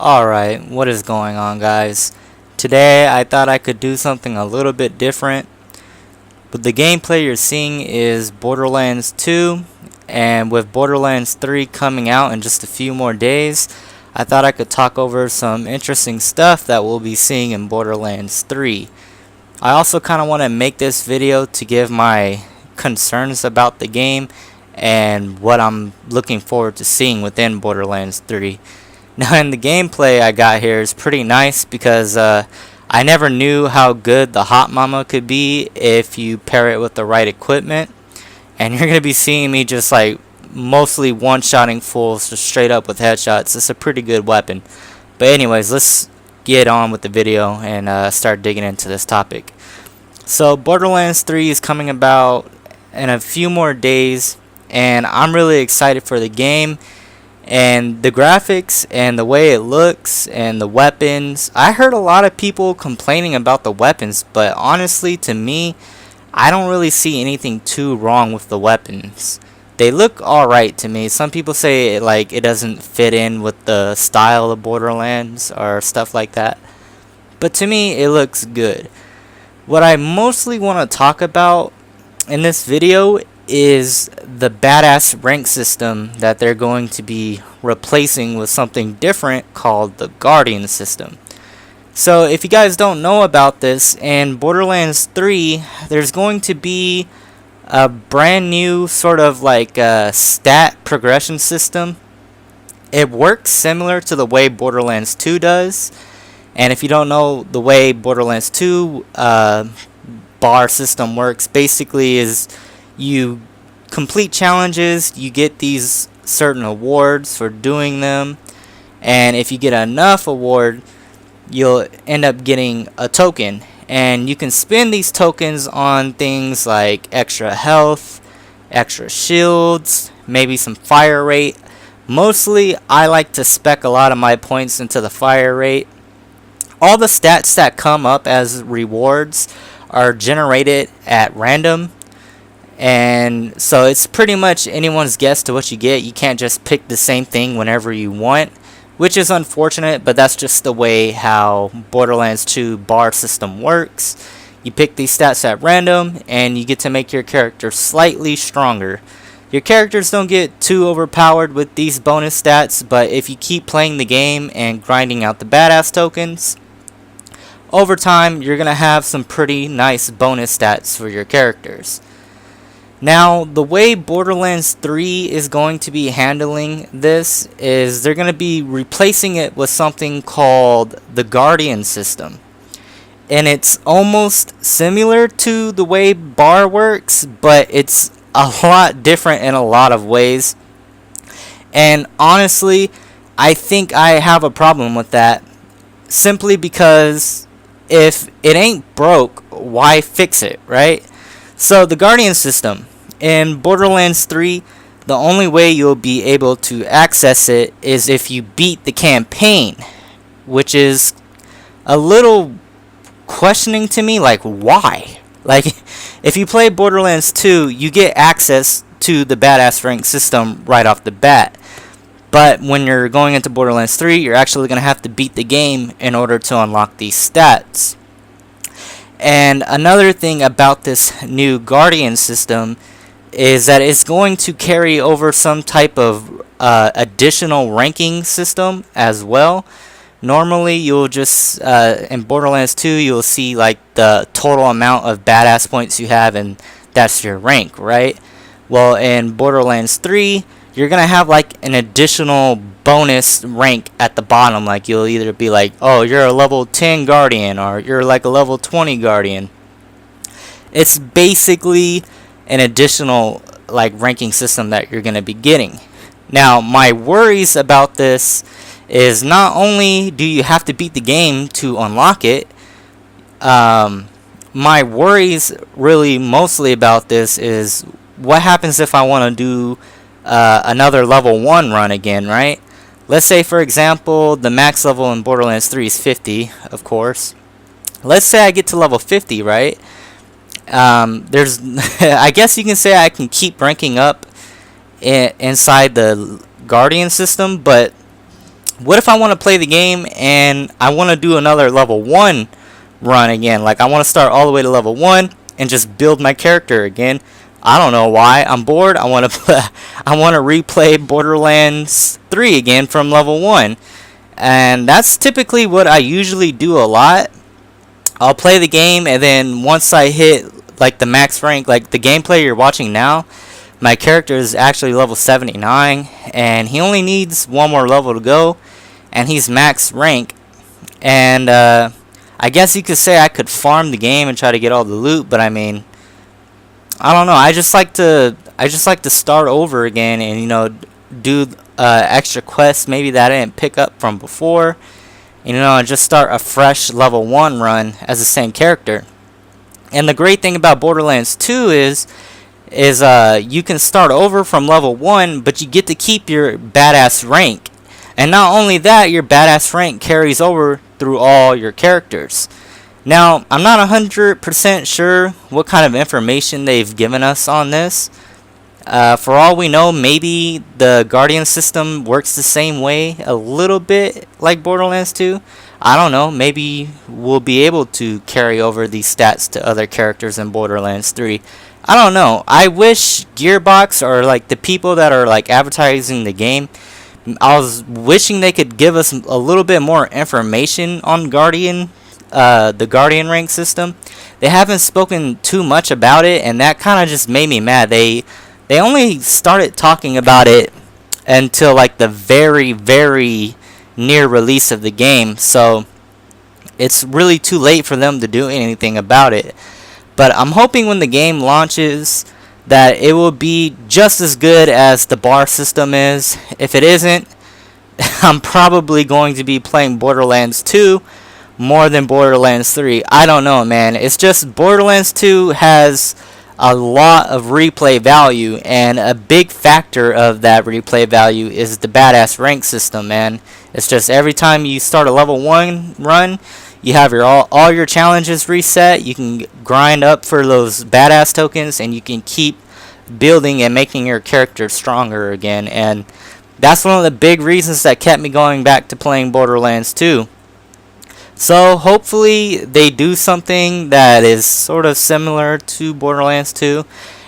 Alright, what is going on, guys? Today I thought I could do something a little bit different, but the gameplay you're seeing is Borderlands 2, and with Borderlands 3 coming out in just a few more days, I thought I could talk over some interesting stuff that we'll be seeing in Borderlands 3. I also kind of want to make this video to give my concerns about the game and what I'm looking forward to seeing within Borderlands 3. Now, in the gameplay I got here is pretty nice because I never knew how good the Hot Mama could be if you pair it with the right equipment. And you're going to be seeing me just like mostly one-shotting fools just straight up with headshots. It's a pretty good weapon. But anyways, let's get on with the video and start digging into this topic. So Borderlands 3 is coming about in a few more days, and I'm really excited for the game. And the graphics and the way it looks and the weapons, I heard a lot of people complaining about the weapons, but honestly, to me, I don't really see anything too wrong with the weapons. They look alright to me. Some people say it doesn't fit in with the style of Borderlands or stuff like that, but to me it looks good. What I mostly want to talk about in this video is the badass rank system that they're going to be replacing with something different called the Guardian system. So if you guys don't know about this, in Borderlands 3 there's going to be a brand new sort of like stat progression system. It works similar to the way Borderlands 2 does, and if you don't know the way Borderlands 2 bar system works, basically is you complete challenges, you get these certain awards for doing them, and if you get enough award, you'll end up getting a token, and you can spend these tokens on things like extra health, extra shields, maybe some fire rate. Mostly I like to spec a lot of my points into the fire rate. All the stats that come up as rewards are generated at random, and so it's pretty much anyone's guess to what you get. You can't just pick the same thing whenever you want, which is unfortunate, but that's just the way how Borderlands 2 bar system works. You pick these stats at random, and you get to make your character slightly stronger. Your characters don't get too overpowered with these bonus stats, but if you keep playing the game and grinding out the badass tokens, over time you're going to have some pretty nice bonus stats for your characters. Now, the way Borderlands 3 is going to be handling this is they're going to be replacing it with something called the Guardian system. And it's almost similar to the way bar works, but it's a lot different in a lot of ways. And honestly, I think I have a problem with that, simply because if it ain't broke, why fix it, right? So the Guardian system in Borderlands 3, the only way you'll be able to access it is if you beat the campaign, which is a little questioning to me, like why? Like if you play Borderlands 2, you get access to the badass rank system right off the bat. But when you're going into Borderlands 3, you're actually going to have to beat the game in order to unlock these stats. And another thing about this new Guardian system is that it's going to carry over some type of additional ranking system as well. Normally you'll just in Borderlands 2 you'll see like the total amount of badass points you have, and that's your rank, right? Well, in Borderlands 3 you're gonna have like an additional bonus rank at the bottom. Like you'll either be like, oh, you're a level 10 Guardian, or you're like a level 20 Guardian. It's basically an additional like ranking system that you're gonna be getting. Now, my worries about this is not only do you have to beat the game to unlock it, my worries really mostly about this is what happens if I want to do another level 1 run again, right? Let's say, for example, the max level in Borderlands 3 is 50, of course. Let's say I get to level 50, right? There's I guess you can say I can keep ranking up inside the Guardian system, but what if I want to play the game and I want to do another level 1 run again? Like, I want to start all the way to level 1 and just build my character again. I don't know why. I'm bored. I want to I want to replay Borderlands 3 again from level 1. And that's typically what I usually do a lot. I'll play the game, and then once I hit like the max rank, like the gameplay you're watching now, my character is actually level 79, and he only needs one more level to go, and he's max rank. And I guess you could say I could farm the game and try to get all the loot, but I mean, I don't know. I just like to start over again and, you know, do extra quests maybe that I didn't pick up from before, you know, and just start a fresh level 1 run as the same character. And the great thing about Borderlands 2 is you can start over from level 1, but you get to keep your badass rank. And not only that, your badass rank carries over through all your characters. Now, I'm not 100% sure what kind of information they've given us on this. For all we know, maybe the Guardian system works the same way, a little bit like Borderlands 2. I don't know, maybe we'll be able to carry over these stats to other characters in Borderlands 3. I don't know. I wish Gearbox, or like the people that are like advertising the game, I was wishing they could give us a little bit more information on the Guardian rank system. They haven't spoken too much about it, and that kind of just made me mad. They only started talking about it until like the very, very near release of the game, so it's really too late for them to do anything about it. But I'm hoping when the game launches that it will be just as good as the bar system is. If it isn't, I'm probably going to be playing Borderlands 2 more than Borderlands 3. I don't know, man. It's just Borderlands 2 has a lot of replay value, and a big factor of that replay value is the badass rank system, man. It's just every time you start a level 1 run, you have your all your challenges reset. You can grind up for those badass tokens, and you can keep building and making your character stronger again. And that's one of the big reasons that kept me going back to playing Borderlands 2. So hopefully they do something that is sort of similar to Borderlands 2.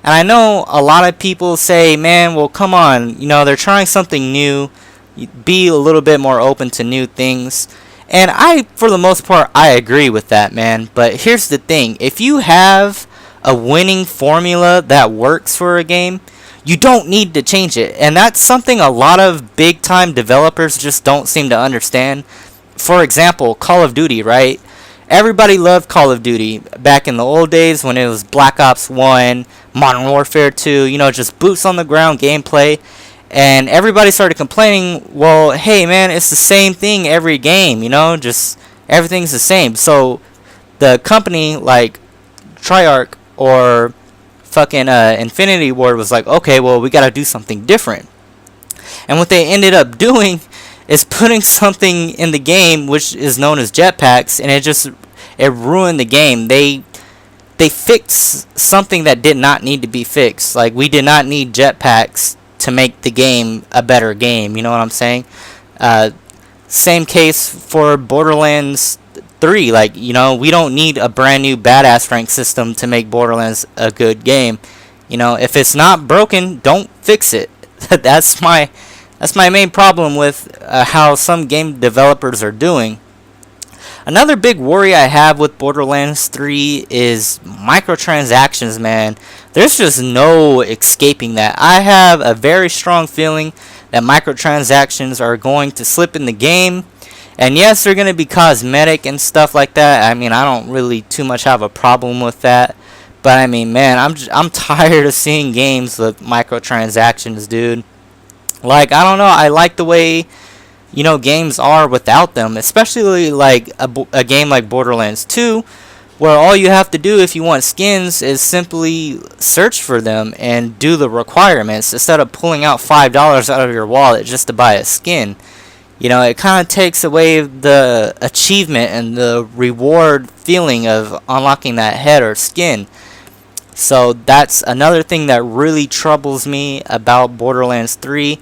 And I know a lot of people say, man, well, come on, you know, they're trying something new. Be a little bit more open to new things. And for the most part, I agree with that, man. But here's the thing. If you have a winning formula that works for a game, you don't need to change it. And that's something a lot of big-time developers just don't seem to understand. For example, Call of Duty, right? Everybody loved Call of Duty back in the old days when it was Black Ops 1, Modern Warfare 2, you know, just boots on the ground gameplay. And everybody started complaining, well, hey, man, it's the same thing every game, you know, just everything's the same. So the company like Treyarch or fucking Infinity Ward was like, okay, well, we got to do something different. And what they ended up doing is putting something in the game which is known as jetpacks, and it ruined the game. They fixed something that did not need to be fixed. Like, we did not need jetpacks to make the game a better game, you know what I'm saying? Same case for Borderlands 3. Like, you know, we don't need a brand new badass rank system to make Borderlands a good game. You know, if it's not broken, don't fix it. That's my main problem with how some game developers are doing. Another big worry I have with Borderlands 3 is microtransactions, man. There's just no escaping that. I have a very strong feeling that microtransactions are going to slip in the game. And yes, they're going to be cosmetic and stuff like that. I mean, I don't really too much have a problem with that. But I mean, man, I'm tired of seeing games with microtransactions, dude. Like, I don't know, I like the way, you know, games are without them, especially like a game like Borderlands 2, where all you have to do if you want skins is simply search for them and do the requirements instead of pulling out $5 out of your wallet just to buy a skin. You know, it kind of takes away the achievement and the reward feeling of unlocking that head or skin. So that's another thing that really troubles me about Borderlands 3.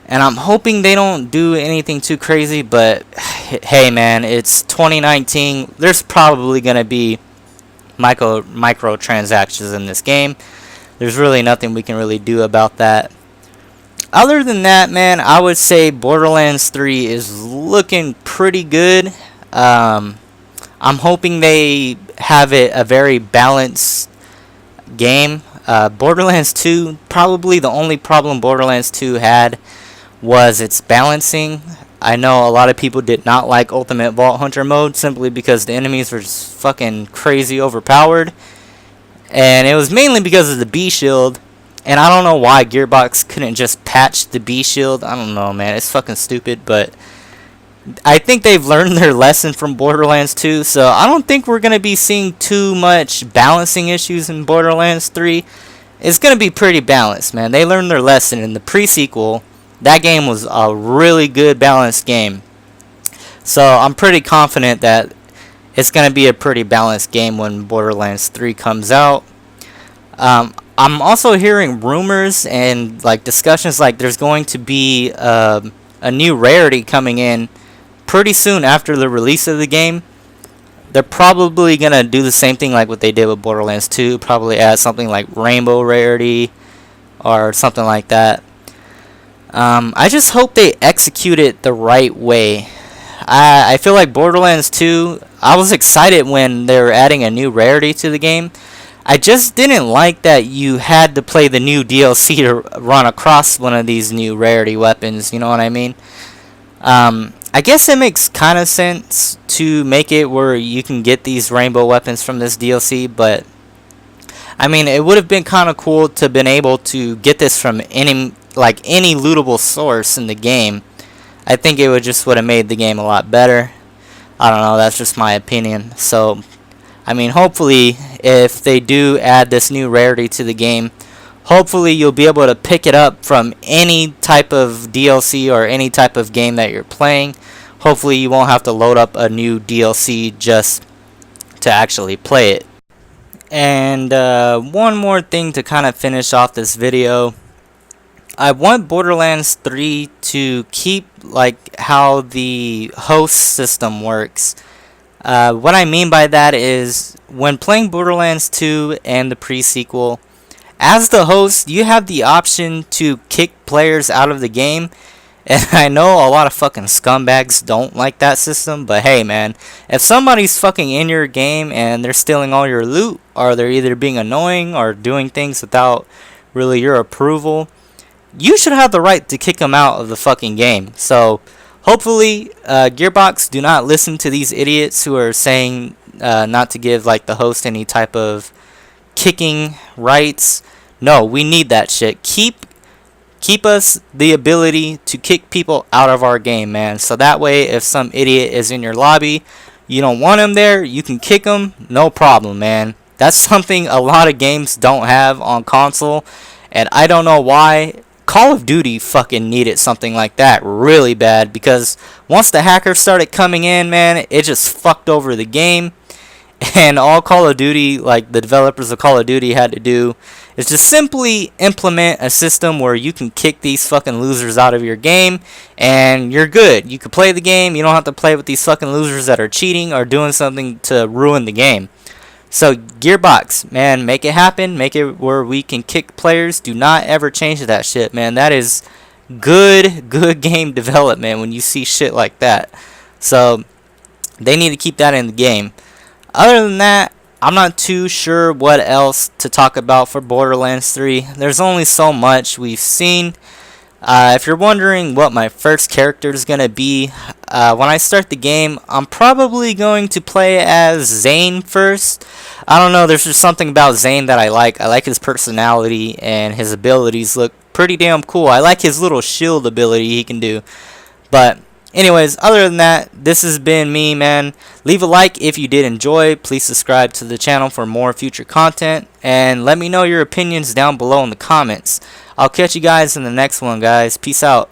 And I'm hoping they don't do anything too crazy, but hey man, it's 2019. There's probably going to be microtransactions in this game. There's really nothing we can really do about that. Other than that, man, I would say Borderlands 3 is looking pretty good. I'm hoping they have it a very balanced game. Borderlands 2, probably the only problem Borderlands 2 had was its balancing. I know a lot of people did not like Ultimate Vault Hunter mode simply because the enemies were just fucking crazy overpowered. And it was mainly because of the B shield. And I don't know why Gearbox couldn't just patch the B shield. I don't know, man. It's fucking stupid, but I think they've learned their lesson from Borderlands 2, so I don't think we're going to be seeing too much balancing issues in Borderlands 3. It's going to be pretty balanced, man. They learned their lesson in the pre-sequel. That game was a really good balanced game. So I'm pretty confident that it's going to be a pretty balanced game when Borderlands 3 comes out. I'm also hearing rumors and like discussions like there's going to be a new rarity coming in pretty soon after the release of the game. They're probably going to do the same thing like what they did with Borderlands 2. Probably add something like Rainbow Rarity or something like that. I just hope they execute it the right way. I feel like Borderlands 2, I was excited when they were adding a new rarity to the game. I just didn't like that you had to play the new DLC to run across one of these new rarity weapons, you know what I mean? I guess it makes kind of sense to make it where you can get these rainbow weapons from this DLC, but I mean, it would have been kind of cool to have been able to get this from any lootable source in the game. I think it would have made the game a lot better. I don't know, that's just my opinion. So, I mean, hopefully, if they do add this new rarity to the game, hopefully you'll be able to pick it up from any type of DLC or any type of game that you're playing. Hopefully you won't have to load up a new DLC just to actually play it. And one more thing to kind of finish off this video. I want Borderlands 3 to keep like how the host system works. What I mean by that is when playing Borderlands 2 and the pre-sequel, as the host, you have the option to kick players out of the game. And I know a lot of fucking scumbags don't like that system, but hey man, if somebody's fucking in your game and they're stealing all your loot, or they're either being annoying or doing things without really your approval, you should have the right to kick them out of the fucking game. So hopefully Gearbox do not listen to these idiots who are saying not to give like the host any type of kicking rights. No, we need that shit. Keep us the ability to kick people out of our game, man. So that way, if some idiot is in your lobby, you don't want him there, you can kick him, no problem, man. That's something a lot of games don't have on console, and I don't know why. Call of Duty fucking needed something like that really bad, because once the hackers started coming in, man, it just fucked over the game. And all Call of Duty, like the developers of Call of Duty had to do is just simply implement a system where you can kick these fucking losers out of your game and you're good. You can play the game. You don't have to play with these fucking losers that are cheating or doing something to ruin the game. So Gearbox, man, make it happen. Make it where we can kick players. Do not ever change that shit, man. That is good game development when you see shit like that. So they need to keep that in the game. Other than that, I'm not too sure what else to talk about for Borderlands 3. There's only so much we've seen. If you're wondering what my first character is going to be, when I start the game, I'm probably going to play as Zane first. I don't know, there's just something about Zane that I like. I like his personality and his abilities look pretty damn cool. I like his little shield ability he can do. But anyways, other than that, this has been me, man. Leave a like if you did enjoy. Please subscribe to the channel for more future content. And let me know your opinions down below in the comments. I'll catch you guys in the next one, guys. Peace out.